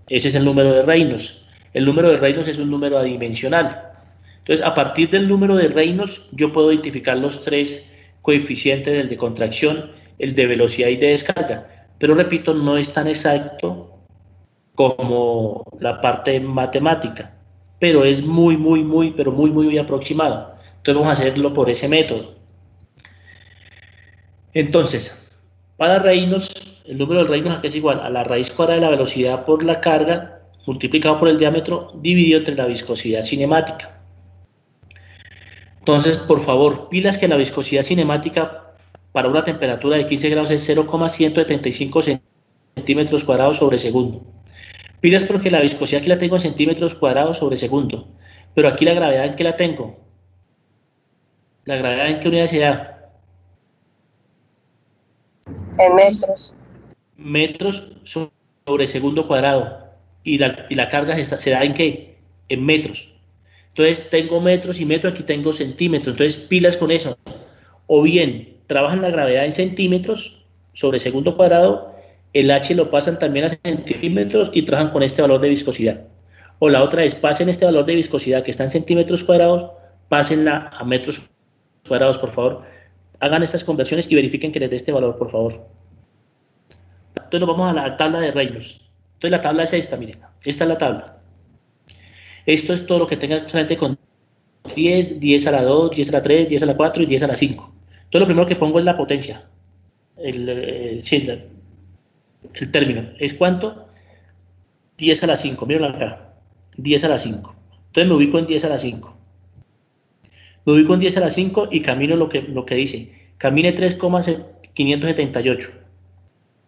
Ese es el número de Reynolds. El número de Reynolds es un número adimensional. Entonces, a partir del número de Reynolds, yo puedo identificar los 3 coeficientes del de contracción, el de velocidad y de descarga. Pero repito, no es tan exacto como la parte matemática, pero es muy aproximado. Entonces vamos a hacerlo por ese método. Entonces, para Reynolds, el número de Reynolds es igual a la raíz cuadrada de la velocidad por la carga multiplicado por el diámetro dividido entre la viscosidad cinemática. Entonces, por favor, pilas que la viscosidad cinemática para una temperatura de 15 grados es 0,175 centímetros cuadrados sobre segundo. Pilas porque la viscosidad aquí la tengo en centímetros cuadrados sobre segundo, pero aquí la gravedad ¿en qué la tengo? ¿La gravedad en qué unidad se da? En metros. Metros sobre segundo cuadrado. ¿Y la carga se da en qué? En metros. Entonces tengo metros y metros, aquí tengo centímetros. Entonces pilas con eso. O bien trabajan la gravedad en centímetros sobre segundo cuadrado, el H lo pasan también a centímetros y trabajan con este valor de viscosidad. O la otra es, pasen este valor de viscosidad que está en centímetros cuadrados, pásenla a metros cuadrados, por favor. Hagan estas conversiones y verifiquen que les dé este valor, por favor. Entonces nos vamos a la tabla de Reynolds. Entonces la tabla es esta, miren. Esta es la tabla. Esto es todo lo que tenga solamente con 10, 10 a la 2, 10 a la 3, 10 a la 4 y 10 a la 5. Entonces lo primero que pongo es la potencia. El término. ¿Es cuánto? 10 a la 5. Miren acá. 10 a la 5. Entonces me ubico en 10 a la 5. Me ubico en 10 a la 5 y camino lo que dice. Camine 3,578.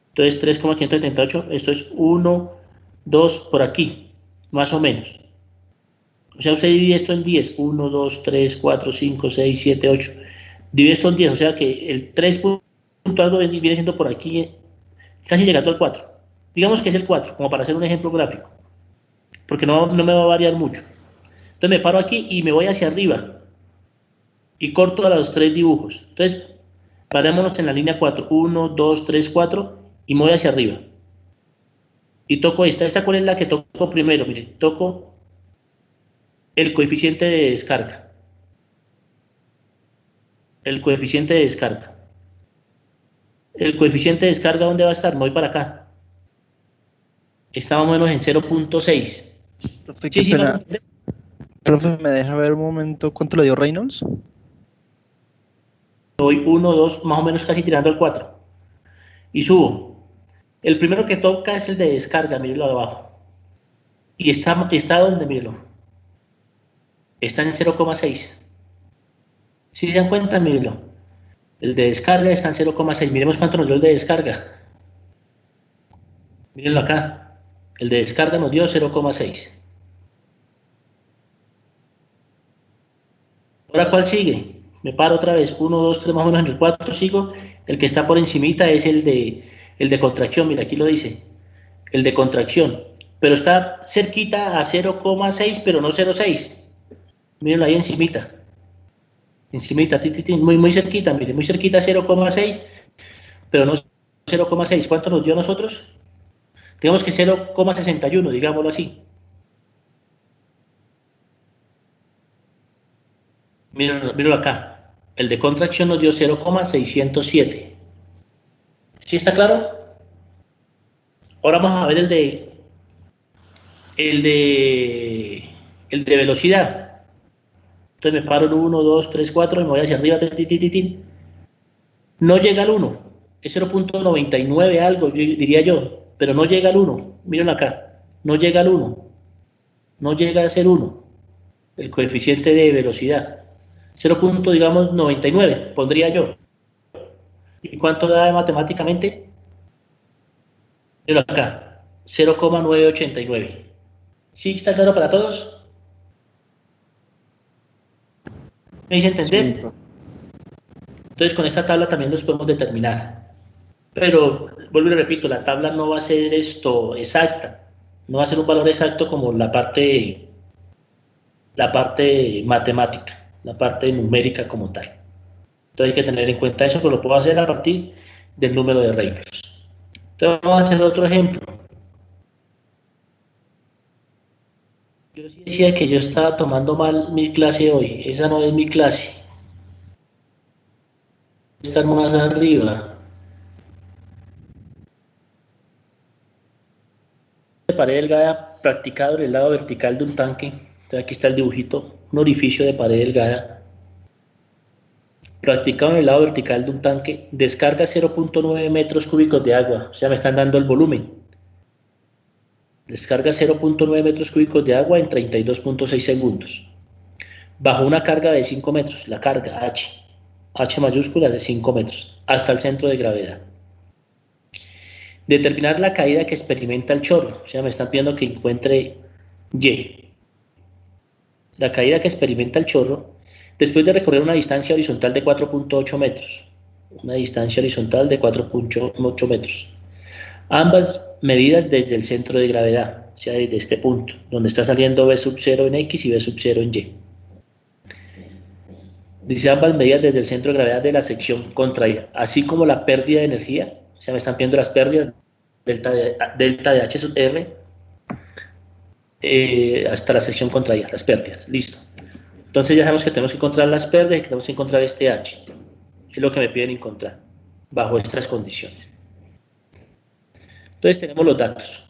Entonces 3,578, esto es 1, 2, por aquí, más o menos. O sea, usted divide esto en 10. 1, 2, 3, 4, 5, 6, 7, 8. Divide esto en 10, o sea que el 3 punto algo viene siendo por aquí, casi llegando al 4. Digamos que es el 4, como para hacer un ejemplo gráfico. Porque no me va a variar mucho. Entonces me paro aquí y me voy hacia arriba. Y corto a los 3 dibujos. Entonces, parémonos en la línea 4. 1, 2, 3, 4. Y me voy hacia arriba. Y toco esta. ¿Esta cuál es la que toco primero? Miren, toco el coeficiente de descarga. El coeficiente de descarga. El coeficiente de descarga, ¿dónde va a estar? Me voy para acá. Está más o menos en 0.6. Profe, qué pena. Profe, ¿me deja ver un momento cuánto le dio Reynolds? Voy 1, 2, más o menos casi tirando al 4. Y subo. El primero que toca es el de descarga, mírenlo abajo. Y está ¿dónde? Mírenlo. Está en 0,6. Si se dan cuenta, mírenlo. El de descarga está en 0,6. Miremos cuánto nos dio el de descarga. Mírenlo acá. El de descarga nos dio 0,6. Ahora, ¿cuál sigue? Me paro otra vez. 1, 2, 3, más o menos en el 4 sigo. El que está por encimita es el de contracción. Mira, aquí lo dice. El de contracción. Pero está cerquita a 0,6, pero no 0,6. Mírenlo ahí encimita. Encimita, muy cerquita, miren, muy cerquita a 0,6, pero no 0,6. ¿Cuánto nos dio a nosotros? Digamos que 0,61, digámoslo así. Mírenlo acá. El de contracción nos dio 0,607. ¿Sí está claro? Ahora vamos a ver el de velocidad. Entonces me paro en 1, 2, 3, 4 y me voy hacia arriba. No llega al 1. Es 0.99 algo, diría yo. Pero no llega al 1. Mírenlo acá. No llega al 1. No llega a ser 1. El coeficiente de velocidad. 0.99, pondría yo. ¿Y cuánto da matemáticamente? Mírenlo acá. 0,989. ¿Sí está claro para todos? ¿Me hice entender? Sí. Entonces con esta tabla también los podemos determinar. Pero, vuelvo y repito, la tabla no va a ser esto exacta. No va a ser un valor exacto como la parte matemática, la parte numérica como tal. Entonces hay que tener en cuenta eso, pero lo puedo hacer a partir del número de Reynolds. Entonces vamos a hacer otro ejemplo. Yo sí decía que yo estaba tomando mal mi clase hoy. Esa no es mi clase. Estar más arriba. De pared delgada practicado en el lado vertical de un tanque. Entonces aquí está el dibujito, un orificio de pared delgada. Practicado en el lado vertical de un tanque. Descarga 0.9 metros cúbicos de agua. O sea, me están dando el volumen. Descarga 0.9 metros cúbicos de agua en 32.6 segundos. Bajo una carga de 5 metros, la carga H mayúscula de 5 metros, hasta el centro de gravedad. Determinar la caída que experimenta el chorro. O sea, me están pidiendo que encuentre Y. La caída que experimenta el chorro después de recorrer una distancia horizontal de 4.8 metros. Una distancia horizontal de 4.8 metros. Ambas medidas desde el centro de gravedad, o sea, desde este punto, donde está saliendo B sub 0 en X y B sub 0 en Y. Dice ambas medidas desde el centro de gravedad de la sección contraída, así como la pérdida de energía, o sea, me están pidiendo las pérdidas, delta de H sub R, hasta la sección contraída, las pérdidas, listo. Entonces ya sabemos que tenemos que encontrar las pérdidas y que tenemos que encontrar este H, que es lo que me piden encontrar, bajo estas condiciones. Entonces tenemos los datos.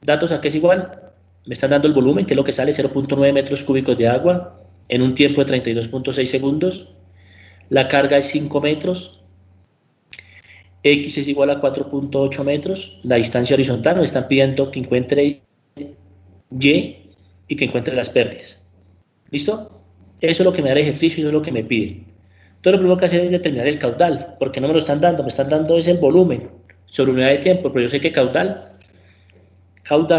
Datos a qué es igual, me están dando el volumen, que es lo que sale, 0.9 metros cúbicos de agua en un tiempo de 32.6 segundos. La carga es 5 metros. X es igual a 4.8 metros. La distancia horizontal me están pidiendo que encuentre Y y que encuentre las pérdidas. ¿Listo? Eso es lo que me da el ejercicio y eso es lo que me piden. Entonces lo primero que hacer es determinar el caudal, porque no me lo están dando, me están dando es el volumen sobre unidad de tiempo, pero yo sé que caudal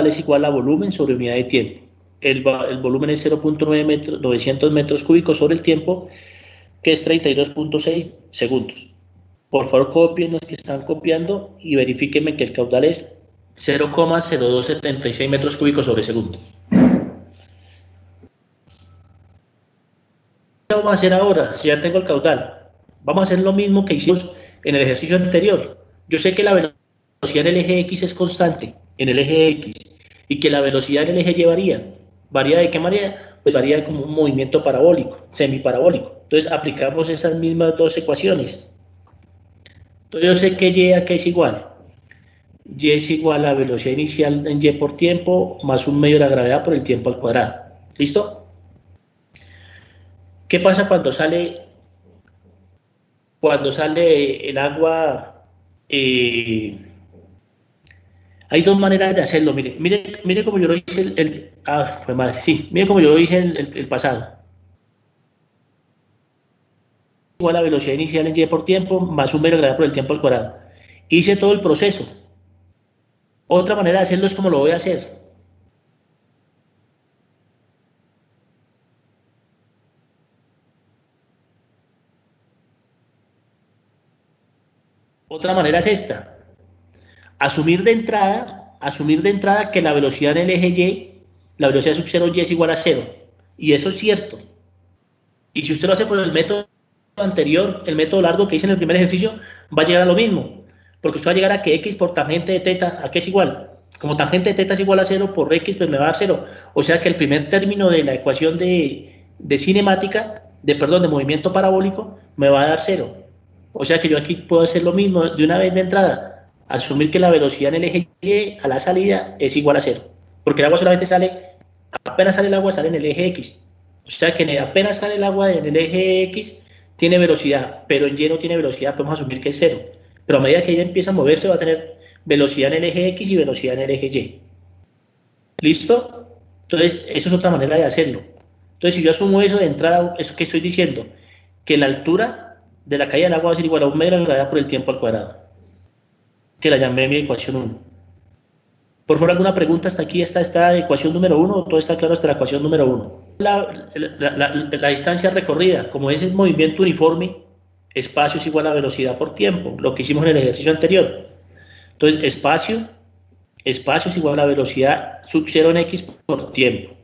es igual a volumen sobre unidad de tiempo. El volumen es 0.900 metros cúbicos sobre el tiempo, que es 32.6 segundos. Por favor, copien los que están copiando y verifíquenme que el caudal es 0,0276 metros cúbicos sobre segundo. ¿Qué vamos a hacer ahora? Si ya tengo el caudal, vamos a hacer lo mismo que hicimos en el ejercicio anterior. Yo sé que la velocidad en el eje X es constante, en el eje X, y que la velocidad en el eje Y varía. ¿Varía de qué manera? Pues varía como un movimiento parabólico, semiparabólico. Entonces aplicamos esas mismas dos ecuaciones. Entonces yo sé que Y a qué es igual. Y es igual a la velocidad inicial en Y por tiempo más un medio de la gravedad por el tiempo al cuadrado. ¿Listo? ¿Qué pasa cuando sale el agua? Hay dos maneras de hacerlo. Mire como yo lo hice mire como yo lo hice el pasado. Igual a la velocidad inicial en Y por tiempo más un medio de gravedad por el tiempo al cuadrado. Hice todo el proceso. Otra manera de hacerlo es como lo voy a hacer. Otra manera es esta. Asumir de entrada que la velocidad en el eje Y, la velocidad sub 0 Y es igual a 0. Y eso es cierto. Y si usted lo hace por el método anterior, el método largo que hice en el primer ejercicio, va a llegar a lo mismo. Porque usted va a llegar a que X por tangente de teta, ¿a qué es igual? Como tangente de teta es igual a 0 por X, pues me va a dar 0. O sea que el primer término de la ecuación de cinemática, de movimiento parabólico, me va a dar 0. O sea que yo aquí puedo hacer lo mismo de una vez de entrada, asumir que la velocidad en el eje Y a la salida es igual a 0. Porque el agua solamente apenas sale el agua, sale en el eje X. O sea que apenas sale el agua en el eje X, tiene velocidad, pero en Y no tiene velocidad, podemos asumir que es 0. Pero a medida que ella empieza a moverse, va a tener velocidad en el eje X y velocidad en el eje Y. ¿Listo? Entonces, eso es otra manera de hacerlo. Entonces, si yo asumo eso de entrada, eso que estoy diciendo, que la altura de la caída del agua va a ser igual a un medio de la gravedad por el tiempo al cuadrado, que la llamé mi ecuación 1. Por favor, ¿alguna pregunta hasta aquí? ¿Está esta ecuación número 1 o todo está claro hasta la ecuación número 1? La distancia recorrida, como es el movimiento uniforme, espacio es igual a velocidad por tiempo, lo que hicimos en el ejercicio anterior. Entonces, espacio es igual a velocidad sub 0 en x por tiempo.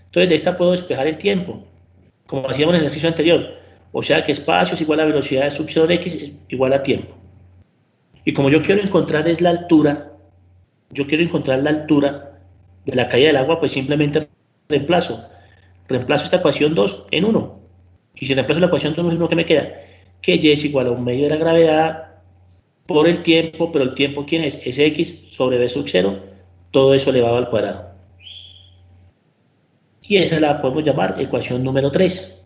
Entonces de esta puedo despejar el tiempo, como hacíamos en el ejercicio anterior. O sea que espacio es igual a velocidad de sub 0 en x es igual a tiempo. Y como yo quiero encontrar es la altura, yo quiero encontrar la altura de la caída del agua, pues simplemente reemplazo esta ecuación 2 en 1. Y si reemplazo la ecuación 2 en 1, ¿qué me queda? Que y es igual a 1/2 de la gravedad por el tiempo, pero el tiempo, ¿quién es? Es x sobre b sub 0, todo eso elevado al cuadrado. Y esa la podemos llamar ecuación número 3.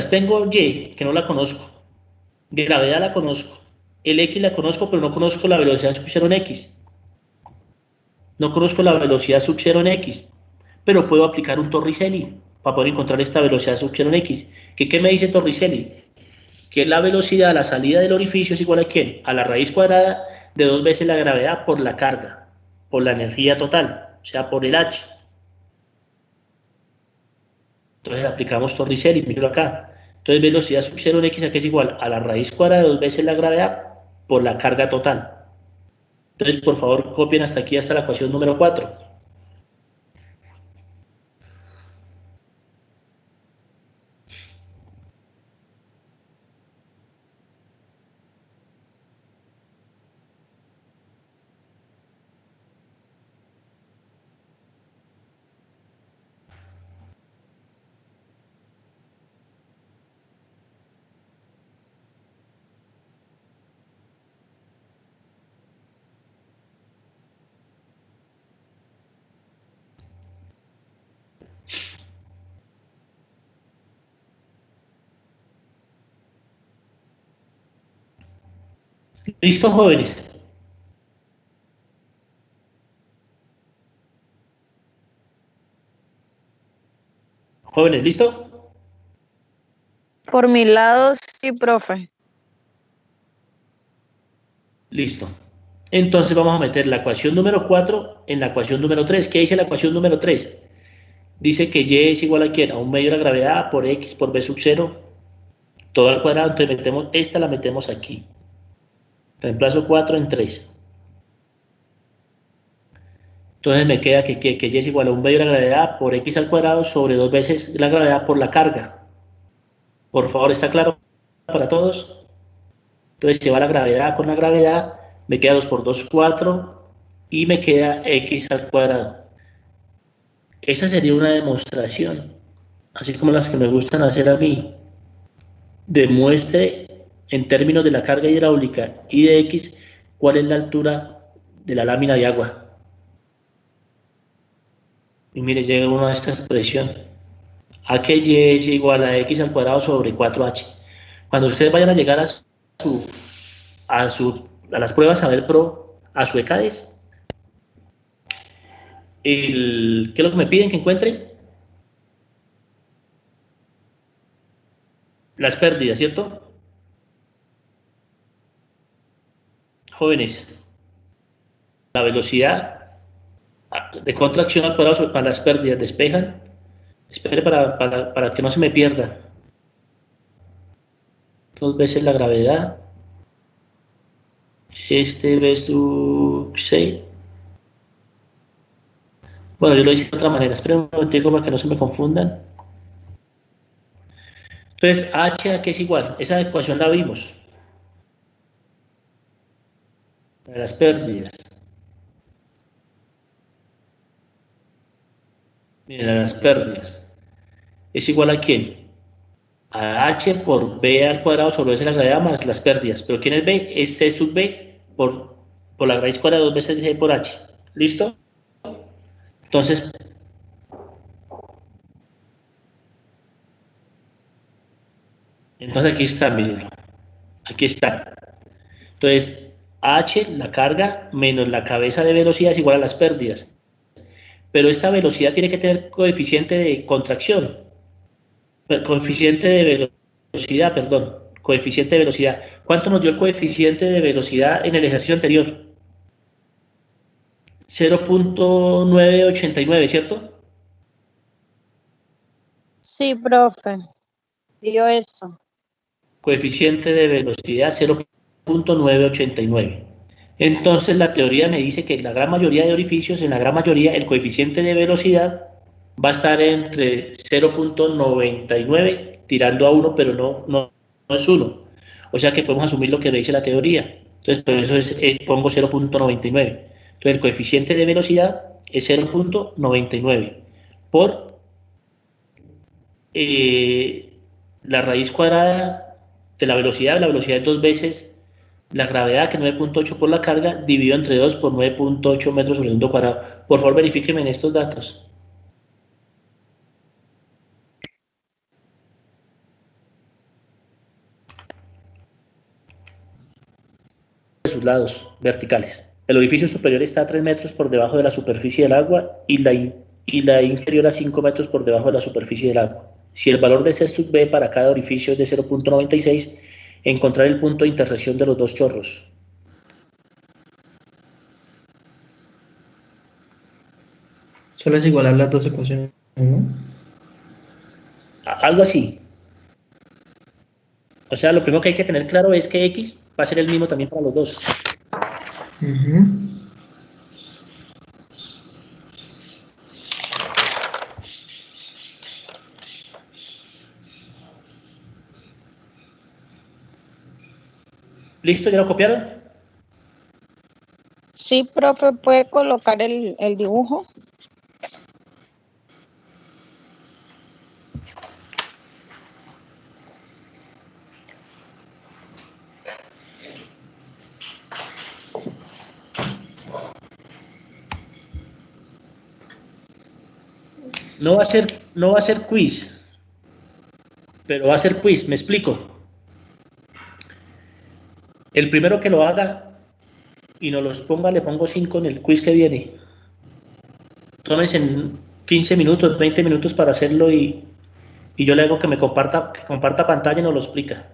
Tengo y, que no la conozco. De gravedad la conozco. El x la conozco, pero no conozco la velocidad sub 0 en x. No conozco la velocidad sub 0 en x. Pero puedo aplicar un Torricelli para poder encontrar esta velocidad sub 0 en x. ¿Qué me dice Torricelli? Que la velocidad a la salida del orificio es igual a ¿quién? A la raíz cuadrada de 2 veces la gravedad por la carga, por la energía total, o sea, por el h. Entonces aplicamos Torricelli, míralo acá. Entonces velocidad sub 0 en x aquí es igual a la raíz cuadrada de 2 veces la gravedad por la carga total. Entonces por favor copien hasta aquí, hasta la ecuación número 4. ¿Listo, jóvenes? Jóvenes, ¿listo? Por mi lado, sí, profe. Listo. Entonces vamos a meter la ecuación número 4 en la ecuación número 3. ¿Qué dice la ecuación número 3? Dice que y es igual a ¿quién? A 1/2 de la gravedad por x por b sub 0, todo al cuadrado. Entonces metemos, esta la metemos aquí. Reemplazo 4 en 3. Entonces me queda que y es igual a 1/2 de la gravedad por x al cuadrado sobre 2 veces la gravedad por la carga. Por favor, ¿está claro para todos? Entonces se va la gravedad con la gravedad, me queda 2 por 2, 4, y me queda x al cuadrado. Esa sería una demostración, así como las que me gustan hacer a mí. Demuestre en términos de la carga hidráulica y de x cuál es la altura de la lámina de agua. Y mire, llega uno a esta expresión. A que y es igual a x al cuadrado sobre 4h. Cuando ustedes vayan a llegar a las pruebas Saber Pro, a su ECADES, ¿qué es lo que me piden que encuentre? Las pérdidas, ¿cierto? Jóvenes, la velocidad de contracción al cuadrado para las pérdidas, despejan. Espere para que no se me pierda. 2 veces la gravedad. B sub 6. Bueno, yo lo hice de otra manera. Esperen un momentico para que no se me confundan. Entonces, H a qué es igual. Esa ecuación la vimos. De las pérdidas. Miren, las pérdidas. ¿Es igual a quién? A H por B al cuadrado sobre S la gravedad más las pérdidas. ¿Pero quién es B? Es C sub B por la raíz cuadrada de 2 veces G por H. ¿Listo? Entonces, aquí está, miren. Aquí está. Entonces, H, la carga, menos la cabeza de velocidad es igual a las pérdidas. Pero esta velocidad tiene que tener coeficiente de contracción. Coeficiente de velocidad, perdón. Coeficiente de velocidad. ¿Cuánto nos dio el coeficiente de velocidad en el ejercicio anterior? 0.989, ¿cierto? Sí, profe. Dio eso. Coeficiente de velocidad 0.989. Entonces la teoría me dice que en la gran mayoría de orificios, en la gran mayoría, el coeficiente de velocidad va a estar entre 0.99 tirando a 1, pero no es 1. O sea que podemos asumir lo que me dice la teoría. Entonces, por eso pongo 0.99. Entonces, el coeficiente de velocidad es 0.99 por la raíz cuadrada de la velocidad es 2 veces la gravedad, que es 9.8 por la carga, dividido entre 2 por 9.8 metros sobre segundo cuadrado. Por favor, verifíquenme en estos datos. De sus lados verticales. El orificio superior está a 3 metros por debajo de la superficie del agua y la inferior a 5 metros por debajo de la superficie del agua. Si el valor de C sub B para cada orificio es de 0.96, encontrar el punto de intersección de los dos chorros. Solo es igualar las dos ecuaciones, ¿no? Algo así. O sea, lo primero que hay que tener claro es que X va a ser el mismo también para los dos. ¿Listo? ¿Ya lo copiaron? Sí, profe, ¿puede colocar el dibujo? No va a ser quiz, pero va a ser quiz, me explico. El primero que lo haga y nos los ponga, le pongo 5 en el quiz que viene. Tómense en 15 minutos, 20 minutos para hacerlo y yo le hago que comparta pantalla y nos lo explica.